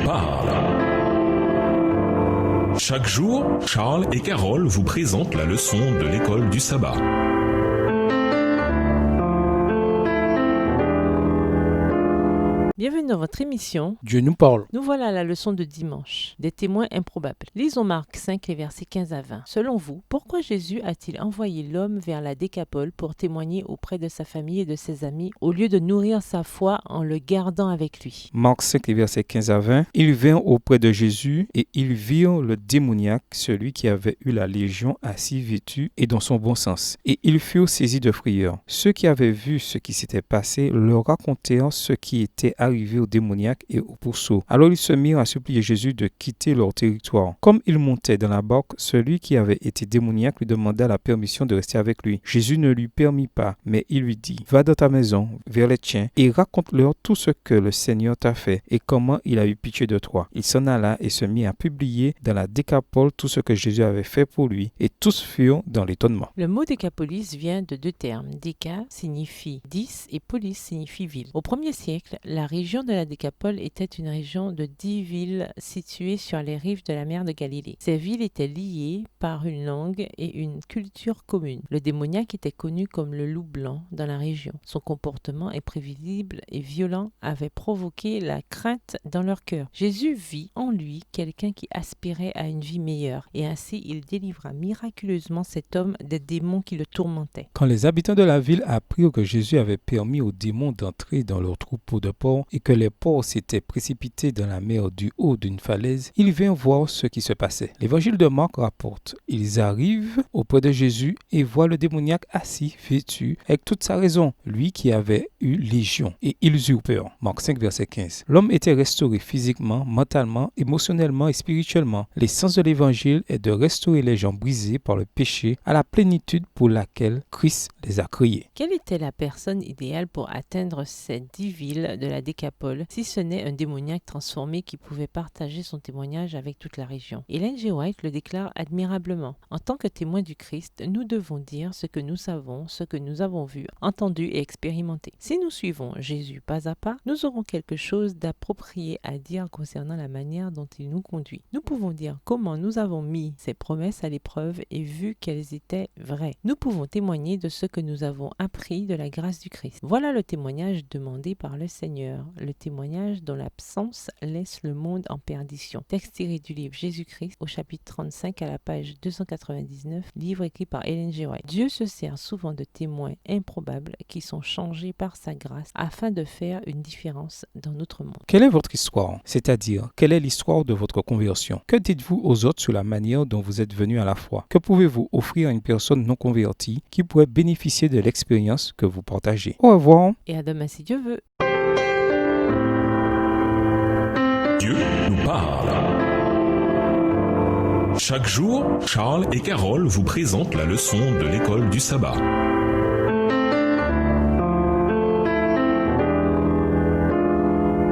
parle. Chaque jour, Charles et Carole vous présentent la leçon de l'école du sabbat. Bienvenue dans votre émission Dieu nous parle. Nous voilà à la leçon de dimanche, des témoins improbables. Lisons Marc 5, les versets 15 à 20. Selon vous, pourquoi Jésus a-t-il envoyé l'homme vers la Décapole pour témoigner auprès de sa famille et de ses amis, au lieu de nourrir sa foi en le gardant avec lui? Marc 5, les versets 15 à 20. Ils vinrent auprès de Jésus et ils virent le démoniaque, celui qui avait eu la légion, assis vêtu et dans son bon sens. Et ils furent saisis de frayeur. Ceux qui avaient vu ce qui s'était passé leur racontèrent ce qui était arrivé au démoniaque et au pourceau. Alors ils se mirent à supplier Jésus de quitter leur territoire. Comme il montait dans la barque, celui qui avait été démoniaque lui demanda la permission de rester avec lui. Jésus ne lui permit pas, mais il lui dit: Va dans ta maison, vers les tiens, et raconte-leur tout ce que le Seigneur t'a fait et comment il a eu pitié de toi. Il s'en alla et se mit à publier dans la Décapole tout ce que Jésus avait fait pour lui, et tous furent dans l'étonnement. Le mot Décapolis vient de deux termes. Déca signifie 10 et polis signifie ville. Au 1er siècle, la région de la Décapole était une région de 10 villes situées sur les rives de la mer de Galilée. Ces villes étaient liées par une langue et une culture commune. Le démoniaque était connu comme le loup blanc dans la région. Son comportement imprévisible et violent avait provoqué la crainte dans leur cœur. Jésus vit en lui quelqu'un qui aspirait à une vie meilleure, et ainsi il délivra miraculeusement cet homme des démons qui le tourmentaient. Quand les habitants de la ville apprirent que Jésus avait permis aux démons d'entrer dans leur troupeau de porcs et que les porcs s'étaient précipités dans la mer du haut d'une falaise, ils vinrent voir ce qui se passait. L'évangile de Marc rapporte: ils arrivent auprès de Jésus et voient le démoniaque assis, vêtu, avec toute sa raison, lui qui avait eu légion, et ils eurent peur. Marc 5, verset 15. L'homme était restauré physiquement, mentalement, émotionnellement et spirituellement. L'essence de l'évangile est de restaurer les gens brisés par le péché à la plénitude pour laquelle Christ les a créés. Quelle était la personne idéale pour atteindre ces 10 villes de la Décapole, si ce n'est un démoniaque transformé qui pouvait partager son témoignage avec toute la région? Ellen G. White le déclare admirablement. En tant que témoins du Christ, nous devons dire ce que nous savons, ce que nous avons vu, entendu et expérimenté. Si nous suivons Jésus pas à pas, nous aurons quelque chose d'approprié à dire concernant la manière dont il nous conduit. Nous pouvons dire comment nous avons mis ses promesses à l'épreuve et vu qu'elles étaient vraies. Nous pouvons témoigner de ce que nous avons appris de la grâce du Christ. Voilà le témoignage demandé par le Seigneur, le témoignage dont l'absence laisse le monde en perdition. Texte tiré du livre Jésus-Christ au chapitre 35 à la page 299, livre écrit par Ellen G. White. Dieu se sert souvent de témoins improbables qui sont changés par sa grâce afin de faire une différence dans notre monde. Quelle est votre histoire? C'est-à-dire, quelle est l'histoire de votre conversion? Que dites-vous aux autres sur la manière dont vous êtes venu à la foi? Que pouvez-vous offrir à une personne non convertie qui pourrait bénéficier de l'expérience que vous partagez? Au revoir. Et à demain si Dieu veut. Dieu nous parle. Chaque jour, Charles et Carole vous présentent la leçon de l'école du sabbat.